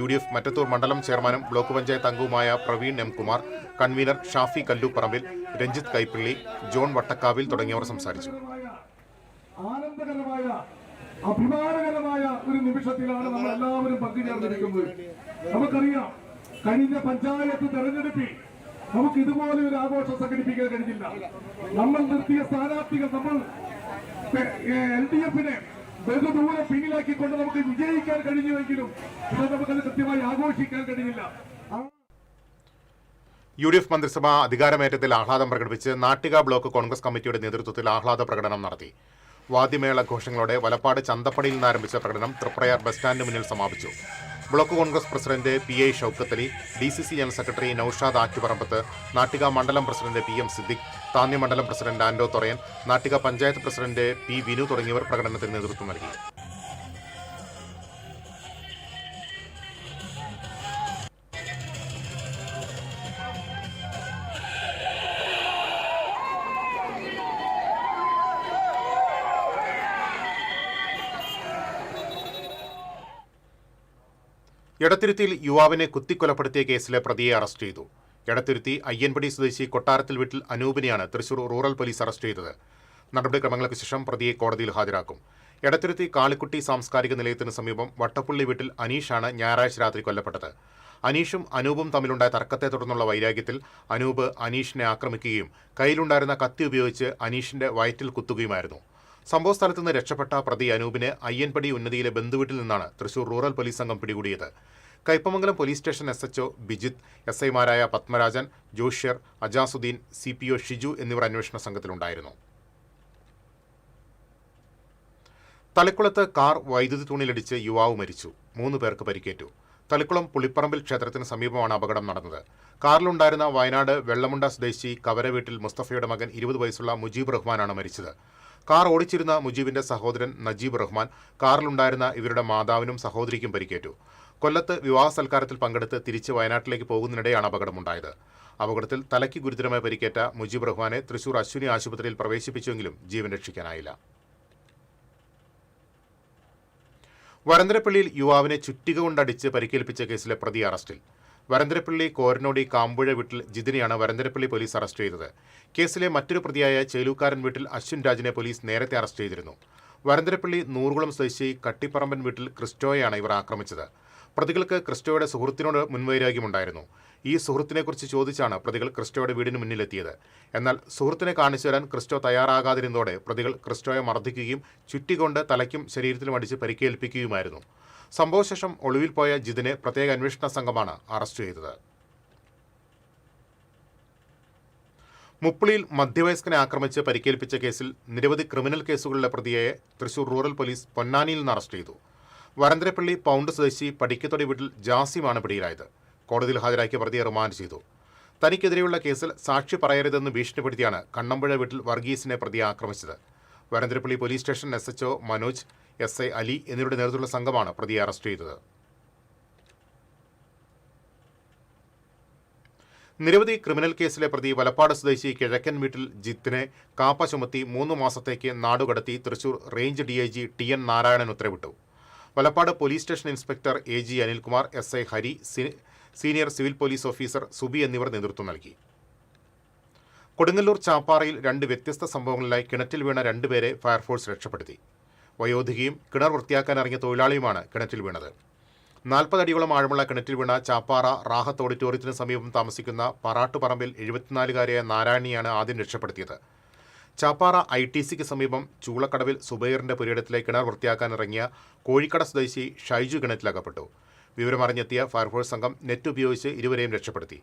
UDF മറ്റത്തൂർ മണ്ഡലം ചെയർമാനും ബ്ലോക്ക് പഞ്ചായത്ത് അംഗവുമായ Praveen M Kumar, convener Shafi Kalluparambil, Ranjith Kaippilly, John Vattakkavil തുടങ്ങിയവർ സംസാരിച്ചു. ആനന്ദകരമായ അഭിമാനകരമായ ഒരു നിമിഷത്തിലാണ് നമ്മൾ എല്ലാവരും പങ്കുചേർന്നിരിക്കുന്നത്. നമുക്കറിയാം, കഴിഞ്ഞ പഞ്ചായത്ത് തെരഞ്ഞെടുപ്പിൽ നമുക്ക് ഇതുപോലെ ഒരു ആഘോഷം സംഘടിപ്പിക്കാൻ കഴിഞ്ഞില്ല. നമ്മൾ നിർത്തിയ സ്ഥാനാർത്ഥികൾ, നമ്മൾ LDF-നെ ബഹുദൂരം പിന്നിലാക്കിക്കൊണ്ട് നമുക്ക് വിജയിക്കാൻ കഴിഞ്ഞുവെങ്കിലും നമുക്കത് കൃത്യമായി ആഘോഷിക്കാൻ കഴിഞ്ഞില്ല. UDF മന്ത്രിസഭ അധികാരമേറ്റത്തിൽ ആഹ്ലാദം പ്രകടിപ്പിച്ച് നാട്ടിക ബ്ലോക്ക് കോൺഗ്രസ് കമ്മിറ്റിയുടെ നേതൃത്വത്തിൽ ആഹ്ലാദ പ്രകടനം നടത്തി. വാദ്യമേള ഘോഷങ്ങളോടെ വലപ്പാട് ചന്തപ്പടിയിൽ നിന്ന് ആരംഭിച്ച പ്രകടനം തൃപ്രയാർ ബസ് സ്റ്റാൻഡിന് മുന്നിൽ സമാപിച്ചു. Block Congress president PI Shoukath Ali, DCC general secretary Noushad Attuparambath, Nattika മണ്ഡലം പ്രസിഡന്റ് PM സിദ്ദിഖ്, താന്നി മണ്ഡലം president Ando Thorayan, Nattika panchayat president P Vinu തുടങ്ങിയവർ പ്രകടനത്തിന് നേതൃത്വം നൽകി. എടത്തിരുത്തിയിൽ യുവാവിനെ കുത്തിക്കൊലപ്പെടുത്തിയ കേസിലെ പ്രതിയെ അറസ്റ്റ് ചെയ്തു. എടത്തിരുത്തി അയ്യൻപടി സ്വദേശി കൊട്ടാരത്തിൽ വീട്ടിൽ അനൂപിനെയാണ് തൃശൂർ റൂറൽ പോലീസ് അറസ്റ്റ് ചെയ്തത്. നടപടിക്രമങ്ങൾക്ക് ശേഷം പ്രതിയെ കോടതിയിൽ ഹാജരാക്കും. എടത്തിരുത്തി കാളിക്കുട്ടി സാംസ്കാരിക നിലയത്തിന് സമീപം വട്ടപ്പുള്ളി വീട്ടിൽ അനീഷാണ് ഞായറാഴ്ച രാത്രി കൊല്ലപ്പെട്ടത്. അനീഷും അനൂപും തമ്മിലുണ്ടായ തർക്കത്തെ തുടർന്നുള്ള വൈരാഗ്യത്തിൽ അനൂപ് അനീഷിനെ ആക്രമിക്കുകയും കയ്യിലുണ്ടായിരുന്ന കത്തി ഉപയോഗിച്ച് അനീഷിന്റെ വയറ്റിൽ കുത്തുകയുമായിരുന്നു. സംഭവസ്ഥലത്ത് നിന്ന് രക്ഷപ്പെട്ട പ്രതി അനൂപിനെ അയ്യൻപടി ഉന്നതിയിലെ ബന്ധുവീട്ടിൽ നിന്നാണ് തൃശൂർ റൂറൽ പോലീസ് സംഘം പിടികൂടിയത്. Kaipamangalam police station SHO Bijith, SI-മാരായ പത്മരാജൻ, ജോഷ്യർ, അജാസുദ്ദീൻ, CPO ഷിജു എന്നിവർ അന്വേഷണ സംഘത്തിലുണ്ടായിരുന്നു. തളിക്കുളത്ത് കാർ വൈദ്യുതി തൂണിലിടിച്ച് യുവാവ് മരിച്ചു. 3 പേർക്ക് പരിക്കേറ്റു. തളിക്കുളം പുളിപ്പറമ്പിൽ ക്ഷേത്രത്തിന് സമീപമാണ് അപകടം നടന്നത്. കാറിലുണ്ടായിരുന്ന വയനാട് വെള്ളമുണ്ട സ്വദേശി കവര വീട്ടിൽ മുസ്തഫയുടെ മകൻ 20 വയസ്സുള്ള മുജീബ് റഹ്മാനാണ് മരിച്ചത്. കാർ ഓടിച്ചിരുന്ന മുജീബിന്റെ സഹോദരൻ നജീബ് റഹ്മാൻ, കാറിലുണ്ടായിരുന്ന ഇവരുടെ മാതാവിനും സഹോദരിക്കും പരിക്കേറ്റു. കൊല്ലത്ത് വിവാഹ സൽക്കാരത്തിൽ പങ്കെടുത്ത് തിരിച്ച് വയനാട്ടിലേക്ക് പോകുന്നതിനിടെയാണ് അപകടമുണ്ടായത്. അപകടത്തിൽ തലയ്ക്ക് ഗുരുതരമായി പരിക്കേറ്റ മുജീബ് റഹ്മാനെ തൃശൂർ അശ്വിനി ആശുപത്രിയിൽ പ്രവേശിപ്പിച്ചുവെങ്കിലും ജീവൻ രക്ഷിക്കാനായില്ല. വരന്തരപ്പള്ളിയിൽ യുവാവിനെ ചുറ്റിക കൊണ്ടടിച്ച് പരിക്കേൽപ്പിച്ച കേസിലെ പ്രതി അറസ്റ്റിൽ. വരന്തരപ്പള്ളി കോരനോടി കാമ്പുഴ വീട്ടിൽ ജിതിനെയാണ് വരന്തരപ്പള്ളി പോലീസ് അറസ്റ്റ് ചെയ്തത്. കേസിലെ മറ്റൊരു പ്രതിയായ ചേലൂക്കാരൻ വീട്ടിൽ അശ്വിൻ രാജിനെ പോലീസ് നേരത്തെ അറസ്റ്റ് ചെയ്തിരുന്നു. വരന്തരപ്പള്ളി നൂറുകുളം സ്വദേശി കട്ടിപ്പറമ്പൻ വീട്ടിൽ ക്രിസ്റ്റോയെയാണ് ഇവർ ആക്രമിച്ചത്. പ്രതികൾക്ക് ക്രിസ്റ്റോയുടെ സുഹൃത്തിനോട് മുൻവൈരാഗ്യമുണ്ടായിരുന്നു. ഈ സുഹൃത്തിനെക്കുറിച്ച് ചോദിച്ചാണ് പ്രതികൾ ക്രിസ്റ്റോയുടെ വീടിന് മുന്നിലെത്തിയത്. എന്നാൽ സുഹൃത്തിനെ കാണിച്ചു തരാൻ ക്രിസ്റ്റോ തയ്യാറാകാതിരുന്നതോടെ പ്രതികൾ ക്രിസ്റ്റോയെ മർദ്ദിക്കുകയും ചുറ്റികൊണ്ട് തലയ്ക്കും ശരീരത്തിലും അടിച്ച് പരിക്കേൽപ്പിക്കുകയുമായിരുന്നു. സംഭവശേഷം ഒളിവിൽ പോയ ജിതിനെ പ്രത്യേക അന്വേഷണ സംഘമാണ് അറസ്റ്റ് ചെയ്തത്. മുപ്പിളിയിൽ മധ്യവയസ്കനെ ആക്രമിച്ച് പരിക്കേൽപ്പിച്ച കേസിൽ നിരവധി ക്രിമിനൽ കേസുകളിലെ പ്രതിയെ തൃശൂർ റൂറൽ പോലീസ് പൊന്നാനിയിൽ നിന്ന് അറസ്റ്റ് ചെയ്തു. വരന്തരപ്പള്ളി പൗണ്ട് സ്വദേശി പടിക്കത്തൊടി വീട്ടിൽ ജാസിമാണ് പിടിയിലായത്. കോടതിയിൽ ഹാജരാക്കിയ പ്രതിയെ റിമാൻഡ് ചെയ്തു. തനിക്കെതിരെയുള്ള കേസിൽ സാക്ഷി പറയരുതെന്ന് ഭീഷണിപ്പെടുത്തിയാണ് കണ്ണമ്പുഴ വീട്ടിൽ വർഗീസിനെ പ്രതിയെ ആക്രമിച്ചത്. Varantharappilly police station SHO Manoj, SI Ali എന്നിവരുടെ നേതൃത്വത്തിലുള്ള സംഘമാണ് പ്രതിയെ അറസ്റ്റ് ചെയ്തത്. നിരവധി ക്രിമിനൽ കേസിലെ പ്രതി വലപ്പാട് സ്വദേശി കിഴക്കൻ വീട്ടിൽ ജിത്തിനെ കാപ്പ ചുമത്തി 3 മാസത്തേക്ക് നാടുകടത്തി Thrissur range DIG TN Narayanan ഉത്തരവിട്ടു. Valapad police station inspector AG Anilkumar, SI Hari, senior civil police officer Subi എന്നിവർ നേതൃത്വം നൽകി. കൊടുങ്ങല്ലൂർ ചാപ്പാറയിൽ 2 വ്യത്യസ്ത സംഭവങ്ങളിലായി കിണറ്റിൽ വീണ 2 പേരെ ഫയർഫോഴ്സ് രക്ഷപ്പെടുത്തി. വയോധികയും കിണർ വൃത്തിയാക്കാൻ ഇറങ്ങിയ തൊഴിലാളിയുമാണ് കിണറ്റിൽ വീണത്. 40 അടിയോളം ആഴമുള്ള കിണറ്റിൽ വീണ ചാപ്പാറ റാഹത്ത് ഓഡിറ്റോറിയത്തിന് സമീപം താമസിക്കുന്ന പറാട്ടുപറമ്പിൽ 74-കാരിയായ നാരായണിയാണ് ആദ്യം രക്ഷപ്പെടുത്തിയത്. ചാപ്പാറ ITCക്ക് സമീപം ചൂളക്കടവിൽ സുബൈറിന്റെ പുരയിടത്തിലെ കിണർ വൃത്തിയാക്കാൻ ഇറങ്ങിയ കോഴിക്കട സ്വദേശി ഷൈജു കിണറ്റിലകപ്പെട്ടു. വിവരമറിഞ്ഞെത്തിയ ഫയർഫോഴ്സ് സംഘം നെറ്റ് ഉപയോഗിച്ച് ഇരുവരെയും രക്ഷപ്പെടുത്തി.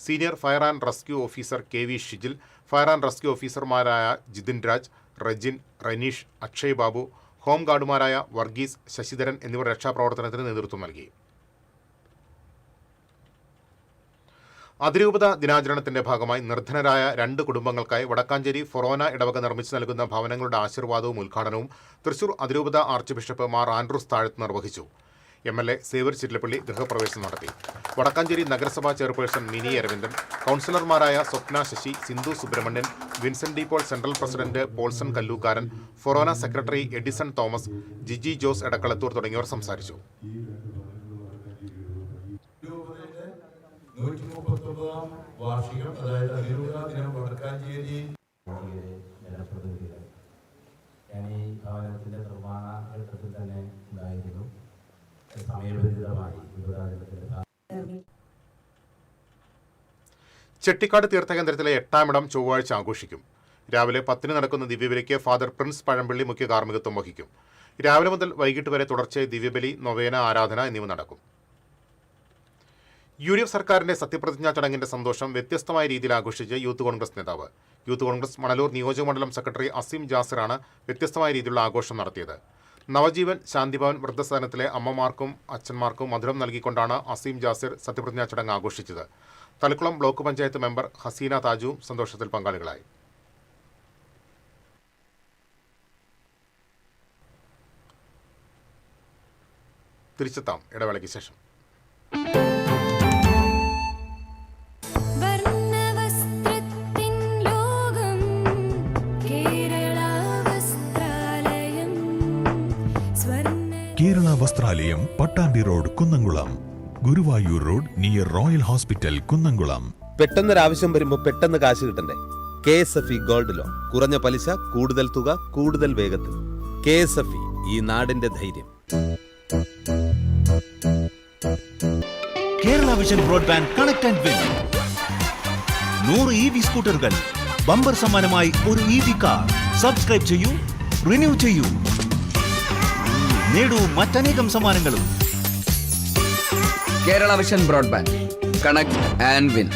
Senior fire and rescue officer KV Shijil, fire and rescue ഓഫീസർമാരായ ജിതിൻ രാജ്, റജിൻ, റനീഷ്, അക്ഷയ് ബാബു, ഹോം ഗാർഡുമാരായ വർഗീസ്, ശശിധരൻ എന്നിവർ രക്ഷാപ്രവർത്തനത്തിന് നേതൃത്വം നൽകി. അതിരൂപത ദിനാചരണത്തിന്റെ ഭാഗമായി നിർധനരായ 2 കുടുംബങ്ങൾക്കായി വടക്കാഞ്ചേരി ഫൊറോന ഇടവക നിർമ്മിച്ചു നൽകുന്ന ഭവനങ്ങളുടെ ആശീർവാദവും ഉദ്ഘാടനവും തൃശൂർ അതിരൂപത ആർച്ച് ബിഷപ്പ് മാർ ആൻഡ്രൂസ് താഴത്ത് നിർവഹിച്ചു. MLA സേവർ ചിറ്റലപ്പള്ളി ഗൃഹപ്രവേശനം നടത്തി. വടക്കാഞ്ചേരി നഗരസഭാ ചെയർപേഴ്സൺ മിനി അരവിന്ദൻ, കൗൺസിലർമാരായ Swapna Sasi, Sindhu Subramanian, Vincent D Paul central president Paulson Kallookkaran, ഫൊറോന സെക്രട്ടറി എഡിസൺ തോമസ്, ജിജി ജോസ് എടക്കളത്തൂർ തുടങ്ങിയവർ സംസാരിച്ചു. 139-ാം വാർഷികം, അതായത് അതിരൂപത ദിനം വടക്കാഞ്ചേരി ഞാൻ ഈ ഭവനത്തിന്റെ നിർമ്മാണ ഘട്ടത്തിൽ തന്നെ ഉണ്ടായിരുന്നു. സമയബന്ധിതമായി ചെട്ടിക്കാട് തീർത്ഥകേന്ദ്രത്തിലെ 8ാം ഇടം ചൊവ്വാഴ്ച ആഘോഷിക്കും. രാവിലെ 10-ന് നടക്കുന്ന ദിവ്യബലിക്ക് ഫാദർ പ്രിൻസ് പഴമ്പള്ളി മുഖ്യ കാർമ്മികത്വം വഹിക്കും. രാവിലെ മുതൽ വൈകിട്ട് വരെ തുടർച്ചയായി ദിവ്യബലി, നൊവേന, ആരാധന എന്നിവ നടക്കും. UDF സർക്കാരിന്റെ സത്യപ്രതിജ്ഞാ ചടങ്ങിന്റെ സന്തോഷം വ്യത്യസ്തമായ രീതിയിൽ ആഘോഷിച്ച് യൂത്ത് കോൺഗ്രസ് നേതാവ്. യൂത്ത് കോൺഗ്രസ് മണലൂർ നിയോജകമണ്ഡലം സെക്രട്ടറി അസീം ജാസിറാണ് വ്യത്യസ്തമായ രീതിയിലുള്ള ആഘോഷം നടത്തിയത്. നവജീവൻ ശാന്തിഭവൻ വൃദ്ധസദനത്തിലെ അമ്മമാർക്കും അച്ഛന്മാർക്കും മധുരം നൽകിക്കൊണ്ടാണ് അസീം ജാസിർ സത്യപ്രതിജ്ഞാ ചടങ്ങ് ആഘോഷിച്ചത്. തലക്കുളം ബ്ലോക്ക് പഞ്ചായത്ത് മെമ്പർ ഹസീന താജുവും സന്തോഷത്തിൽ പങ്കാളികളായി. തിരിച്ചെത്താം ഇടവേളയ്ക്ക് ശേഷം. Kerala Vasthralayam, Pattambi road, Kunnamkulam. Guruvayur road near royal hospital, Kunnamkulam. പെട്ടെന്നൊരാവശ്യം വരുമ്പോൾ പെട്ടെന്ന് കാശ് കിട്ടണ്ടേ? KSFE gold loan. കുറഞ്ഞ പലിശ, കൂടുതൽ തുക, കൂടുതൽ വേഗത്തിൽ. KSFE, ഈ നാടിന്റെ ധൈര്യം. Kerala vision broadband connect and win. 100 EV സ്കൂട്ടറുകൾ, ബമ്പർ സമ്മാനമായി ഒരു EV കാർ. സബ്സ്ക്രൈബ് ചെയ്യൂ, റിന്യൂ ചെയ്യൂ, നേടൂ മറ്റനേകം സമ്മാനങ്ങളും. Kerala vision broadband connect and win.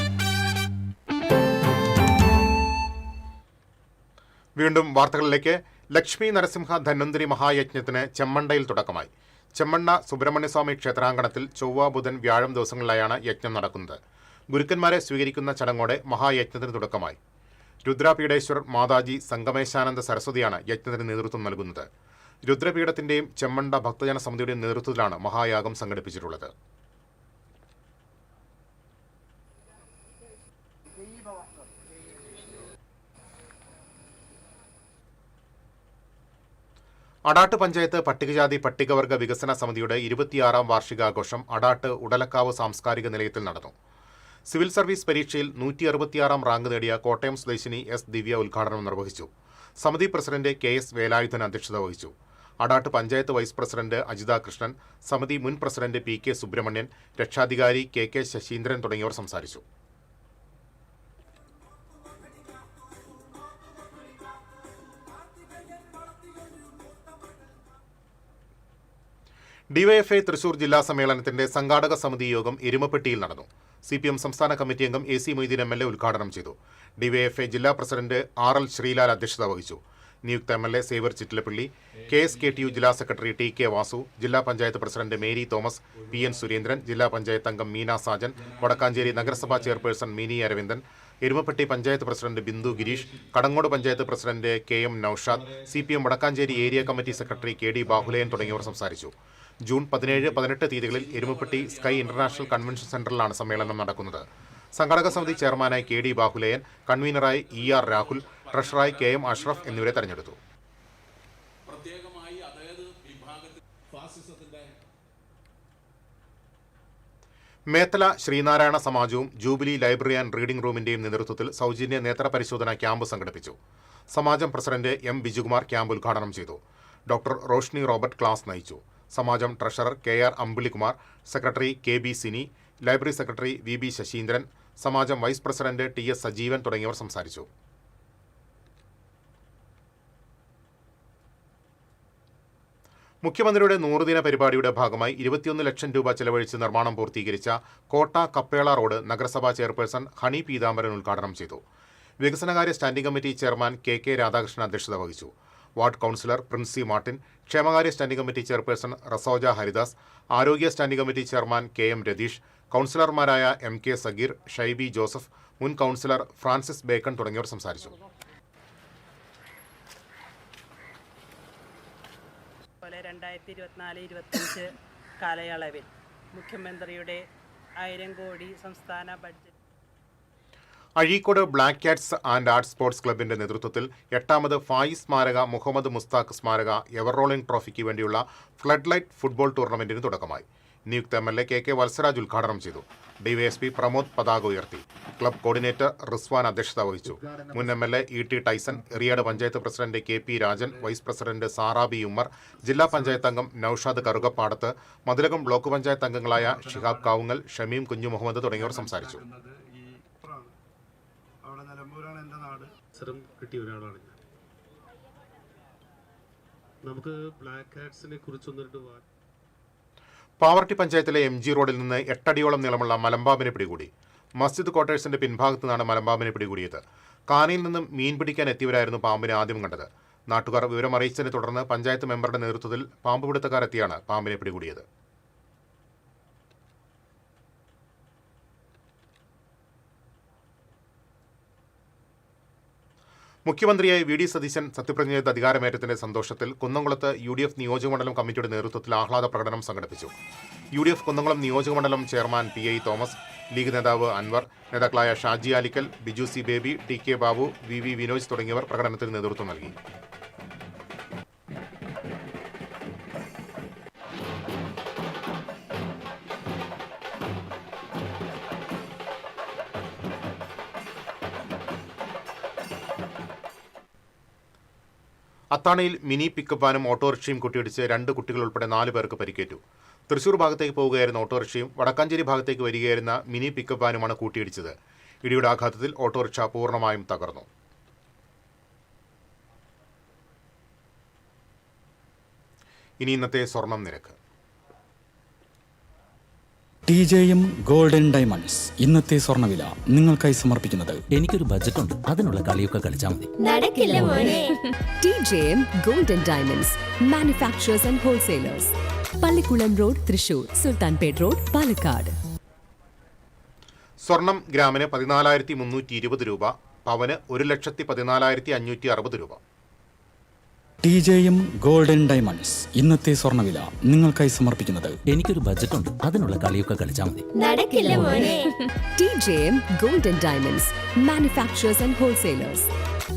വീണ്ടും വാർത്തകളിലേക്ക്. ലക്ഷ്മി നരസിംഹ ധന്വന്തരി മഹായജ്ഞത്തിന് ചെമ്മണ്ടയിൽ തുടക്കമായി. ചെമ്മണ്ണ സുബ്രഹ്മണ്യസ്വാമി ക്ഷേത്രാങ്കണത്തിൽ ചൊവ്വ, ബുധൻ, വ്യാഴം ദിവസങ്ങളിലായാണ് യജ്ഞം നടക്കുന്നത്. ഗുരുക്കന്മാരെ സ്വീകരിക്കുന്ന ചടങ്ങോടെ മഹായജ്ഞത്തിന് തുടക്കമായി. രുദ്രാപീഠേശ്വർ മാതാജി സംഗമേശാനന്ദ സരസ്വതിയാണ് യജ്ഞത്തിന് നേതൃത്വം നൽകുന്നത്. രുദ്രപീഠത്തിന്റെയും ചെമ്മണ്ട ഭക്തജന സമിതിയുടെയും നേതൃത്വത്തിലാണ് മഹായാഗം സംഘടിപ്പിച്ചിട്ടുള്ളത്. അടാട്ട് പഞ്ചായത്ത് പട്ടികജാതി പട്ടികവർഗ വികസന സമിതിയുടെ 26-ാം വാർഷികാഘോഷം അടാട്ട് ഉടലക്കാവ് സാംസ്കാരിക നിലയത്തിൽ നടന്നു. സിവിൽ സർവീസ് പരീക്ഷയിൽ 166-ാം റാങ്ക് നേടിയ കോട്ടയം സ്വദേശിനി S ദിവ്യ ഉദ്ഘാടനം നിർവഹിച്ചു. സമിതി പ്രസിഡന്റ് KS വേലായുധൻ അധ്യക്ഷത വഹിച്ചു. അടാട്ട് പഞ്ചായത്ത് വൈസ് പ്രസിഡന്റ് അജിത കൃഷ്ണൻ, സമിതി മുൻ പ്രസിഡന്റ് PK സുബ്രഹ്മണ്യൻ, രക്ഷാധികാരി KK ശശീന്ദ്രൻ തുടങ്ങിയവർ സംസാരിച്ചു. DYFI തൃശൂർ ജില്ലാ സമ്മേളനത്തിന്റെ സംഘാടക സമിതി യോഗം എരുമപ്പെട്ടിയിൽ നടന്നു. CPM സംസ്ഥാന കമ്മിറ്റി അംഗം AC മൊയ്തീൻ MLA ഉദ്ഘാടനം ചെയ്തു. DYFI ജില്ലാ പ്രസിഡന്റ് RL ശ്രീലാൽ അധ്യക്ഷത വഹിച്ചു. നിയുക്ത MLA സേവർ ചിറ്റലപ്പള്ളി, KSKTU ജില്ലാ സെക്രട്ടറി TK വാസു, ജില്ലാ പഞ്ചായത്ത് പ്രസിഡന്റ് മേരി തോമസ്, PN സുരേന്ദ്രൻ, ജില്ലാ പഞ്ചായത്ത് അംഗം മീന സാജൻ, വടക്കാഞ്ചേരി നഗരസഭാ chairperson Mini Aravindan, Erumapetty panchayat president Bindu Gireesh, Kadangode panchayat president KM Noushad, CPM Vadakkanchery area committee secretary KD Bahuleyan തുടങ്ങിയവർ സംസാരിച്ചു. ജൂൺ 17, 18 തീയതികളിൽ എരുമപ്പെട്ടി സ്കൈ ഇന്റർനാഷണൽ കൺവെൻഷൻ സെന്ററിലാണ് സമ്മേളനം നടക്കുന്നത്. സംഘാടക സമിതി ചെയർമാനായി KD Bahuleyan, കൺവീനറായി ER Rahul, ട്രഷററായി KM Ashraf എന്നിവരെ തെരഞ്ഞെടുത്തു. പ്രത്യേകമായി അതായത് വിഭാഗത്തിൽ ഫാസിസത്തിന്റെ മേത്തല ശ്രീനാരായണ സമാജവും ജൂബിലി ലൈബ്രറി ആൻഡ് റീഡിംഗ് റൂമിന്റെയും നേതൃത്വത്തിൽ സൗജന്യ നേത്ര പരിശോധന ക്യാമ്പ് സംഘടിപ്പിച്ചു. സമാജം പ്രസിഡന്റ് എം ബിജുകുമാർ ക്യാമ്പ് ഉദ്ഘാടനം ചെയ്തു. ഡോക്ടർ റോഷ്നി റോബർട്ട് ക്ലാസ് നയിച്ചു. സമാജം treasurer KR Ambilikumar, secretary KB Sini, library secretary VB Sasheendran, സമാജം വൈസ് പ്രസിഡന്റ് TS സജീവൻ തുടങ്ങിയവർ സംസാരിച്ചു. മുഖ്യമന്ത്രിയുടെ 100 ദിന പരിപാടിയുടെ ഭാഗമായി 21 ലക്ഷം രൂപ ചെലവഴിച്ച് നിർമ്മാണം പൂർത്തീകരിച്ച കോട്ട കപ്പേള റോഡ് നഗരസഭാ ചെയർപേഴ്സൺ ഹണി പീതാംബരൻ ഉദ്ഘാടനം ചെയ്തു. വികസനകാര്യ standing committee chairman KK Radhakrishnan അധ്യക്ഷത വഹിച്ചു. വാർഡ് കൗൺസിലർ പ്രിൻസി മാർട്ടിൻ, ക്ഷേമകാര്യ standing committee chairperson Rasoja Haridas, ആരോഗ്യ standing committee chairman KM Ratheesh, കൗൺസിലർമാരായ MK സഗീർ, ഷൈബി ജോസഫ്, മുൻ കൗൺസിലർ ഫ്രാൻസിസ് ബേക്കൺ തുടങ്ങിയവർ സംസാരിച്ചു. 2024-25 കാലയളവിൽ മുഖ്യമന്ത്രിയുടെ 1000 കോടി സംസ്ഥാന budget. Azhikode black cats and arts sports ക്ലബിന്റെ നേതൃത്വത്തിൽ 8ാമത് ഫായിസ് സ്മാരക മുഹമ്മദ് മുസ്താഖ് സ്മാരക എവർ റോളിംഗ് ട്രോഫിക്ക് വേണ്ടിയുള്ള ഫ്ലഡ് ലൈറ്റ് ഫുട്ബോൾ ടൂർണമെന്റിന് തുടക്കമായി. നിയുക്ത MLA KK വത്സരാജ് ഉദ്ഘാടനം ചെയ്തു. DYSP പ്രമോദ് പതാക ഉയർത്തി. ക്ലബ് കോർഡിനേറ്റർ റിസ്വാൻ അധ്യക്ഷത വഹിച്ചു. മുൻ MLA ET Tyson, Eriyad panchayat president KP Rajan, vice president Sara B Ummer, ജില്ലാ പഞ്ചായത്ത് അംഗം നൌഷാദ് കറുകപ്പാടത്ത്, മതിലകം ബ്ലോക്ക് പഞ്ചായത്ത് അംഗങ്ങളായ ഷിഹാബ് കാവുങ്ങൽ, ഷമീം കുഞ്ഞു മുഹമ്മദ് തുടങ്ങിയവർ സംസാരിച്ചു. കിട്ടിയ ഒരാളാണ് ഞാൻ. നമുക്ക് ബ്ലാക്ക് കാറ്റ്സിനെ കുറിച്ചൊന്നിട്ട് പാവർട്ടി പഞ്ചായത്തിലെ MG റോഡിൽ നിന്ന് 8 അടിയോളം നീളമുള്ള മലമ്പാമ്പിനെ പിടികൂടി. മസ്ജിദ് ക്വാർട്ടേഴ്സിന്റെ പിൻഭാഗത്തു നിന്നാണ് മലമ്പാമ്പിനെ പിടികൂടിയത്. കാനയിൽ നിന്നും മീൻ പിടിക്കാൻ എത്തിയവരായിരുന്നു പാമ്പിനെ ആദ്യം കണ്ടത്. നാട്ടുകാർ വിവരം അറിയിച്ചതിനെ തുടർന്ന് പഞ്ചായത്ത് മെമ്പറുടെ നേതൃത്വത്തിൽ പാമ്പ് പിടുത്തക്കാർ എത്തിയാണ് പാമ്പിനെ പിടികൂടിയത്. മുഖ്യമന്ത്രിയായി VD സതീശൻ സത്യപ്രതിജ്ഞ ചെയ്ത അധികാരമേറ്റത്തിന്റെ സന്തോഷത്തിൽ കുന്നംകുളത്ത് UDF നിയോജകമണ്ഡലം കമ്മിറ്റിയുടെ നേതൃത്വത്തിൽ ആഹ്ലാദ പ്രകടനം സംഘടിപ്പിച്ചു. UDF കുന്നംകുളം നിയോജകമണ്ഡലം ചെയർമാൻ PI തോമസ്, ലീഗ് നേതാവ് അൻവർ, നേതാക്കളായ Shaji Alikkal, Biju C baby, TK Babu, VV Vinoj തുടങ്ങിയവർ പ്രകടനത്തിന് നേതൃത്വം നൽകി. അത്താണിയിൽ മിനി പിക്കപ്പ് വാനും ഓട്ടോറിക്ഷയും കൂട്ടിയിടിച്ച് 2 കുട്ടികൾ ഉൾപ്പെടെ 4 പേർക്ക് പരിക്കേറ്റു. തൃശൂർ ഭാഗത്തേക്ക് പോവുകയായിരുന്ന ഓട്ടോറിക്ഷയും വടക്കാഞ്ചേരി ഭാഗത്തേക്ക് വരികയായിരുന്ന മിനി പിക്കപ്പ് വാനുമാണ് കൂട്ടിയിടിച്ചത്. ഇടിയുടെ ആഘാതത്തിൽ ഓട്ടോറിക്ഷ പൂർണ്ണമായും തകർന്നു. ഇനി ഇന്നത്തെ സ്വർണം നിരക്ക്. TJM ഗോൾഡൻ ഡയമണ്ട്സ് ഇന്നത്തെ സ്വർണ്ണവില നിങ്ങൾക്കായി സമർപ്പിക്കുന്നത്. എനിക്കൊരു ബജറ്റ് ഉണ്ട്, അതിനുള്ള കളിയൊക്കെ കളിച്ചാൽ മതി. നടക്കില്ല മോനെ. TJM golden diamonds manufacturers and wholesalers, Pallikulam road, Thrissur, Sulthanpet road, Palakkad. സ്വർണം ഗ്രാമിന് 14,320 രൂപ, പവന് 1,14,560 രൂപ. TJM ഗോൾഡൻ ഡയമണ്ട്സ് ഇന്നത്തെ സ്വർണ്ണവില നിങ്ങൾക്കായി സമർപ്പിക്കുന്നത്. എനിക്കൊരു ബജറ്റ് ഉണ്ട്, അതിനുള്ള കളിയൊക്കെ കളിച്ചാൽ മതി. നടക്കില്ല മോനെ. TJM golden diamonds manufacturers and wholesalers,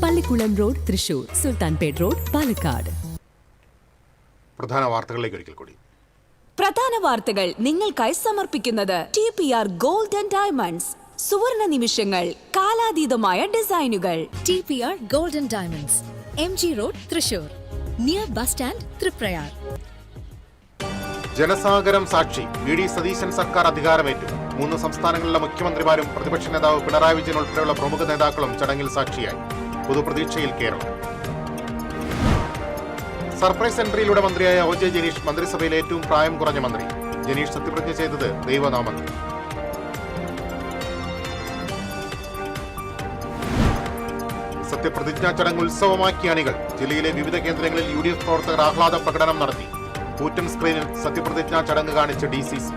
Pallikulam road, Thrissur, Sulthanpet road, Palakkad. പ്രധാന വാർത്തകളിലേക്ക് ഒരിക്കൽ കൂടി. പ്രധാന വാർത്തകൾ നിങ്ങൾക്കായി സമർപ്പിക്കുന്നത് TPR ഗോൾഡ് ആൻഡ് ഡയമണ്ട്സ്. സുവർണ നിമിഷങ്ങൾ, കാലാതീതമായ ഡിസൈനുകൾ. TPR golden diamonds, MG road, Thrissur, near bus stand, Triprayar. ജനസാഗരം സാക്ഷി VD സതീശൻ സർക്കാർ അധികാരമേറ്റു. 3 സംസ്ഥാനങ്ങളിലെ മുഖ്യമന്ത്രിമാരും പ്രതിപക്ഷ നേതാവ് പിണറായി വിജയൻ ഉൾപ്പെടെയുള്ള പ്രമുഖ നേതാക്കളും ചടങ്ങിൽ സാക്ഷിയായി. പൊതുപ്രതീക്ഷയിൽ കേരളം. സർപ്രൈസ് എൻട്രിയിലൂടെ മന്ത്രിയായ OJ ജനീഷ് മന്ത്രിസഭയിലെ ഏറ്റവും പ്രായം കുറഞ്ഞ മന്ത്രി. ജനീഷ് സത്യപ്രതിജ്ഞ ചെയ്തത് ദൈവനാമത്തിൽ. സത്യപ്രതിജ്ഞാ ചടങ്ങ് ഉത്സവമാക്കിയ അണികൾ. ജില്ലയിലെ വിവിധ കേന്ദ്രങ്ങളിൽ UDF പ്രവർത്തകർ ആഹ്ലാദ പ്രകടനം നടത്തി. കൂറ്റൻ സ്ക്രീനിൽ സത്യപ്രതിജ്ഞാ ചടങ്ങ് കാണിച്ച് DCC.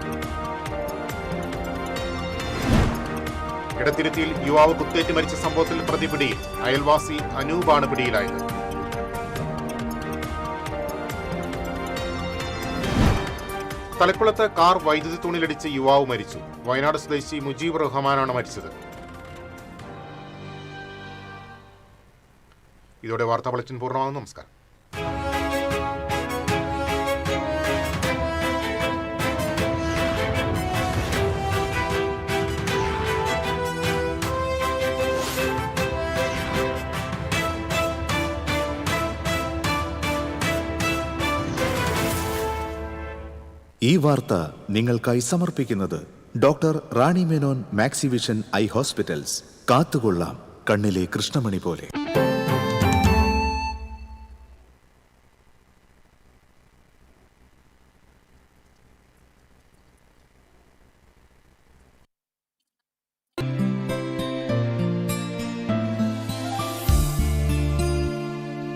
ഇടത്തിരുത്തിയിൽ യുവാവ് കുത്തേറ്റ് മരിച്ച സംഭവത്തിൽ പ്രതി പിടിയിൽ. അയൽവാസി അനൂപാണ് പിടിയിലായത്. തലക്കുളത്ത് കാർ വൈദ്യുതി തൂണിലിടിച്ച് യുവാവ് മരിച്ചു. വയനാട് സ്വദേശി മുജീബ് റഹ്മാനാണ് മരിച്ചത്. ഇതോടെ വാർത്താ ബുള്ളറ്റിൻ പൂർണ്ണമാകുന്നു. നമസ്കാരം. ഈ വാർത്ത നിങ്ങൾക്കായി സമർപ്പിക്കുന്നത് doctor Rani Menon Maxivision I hospitals. കാത്തുകൊള്ളാം കണ്ണിലെ കൃഷ്ണമണി പോലെ.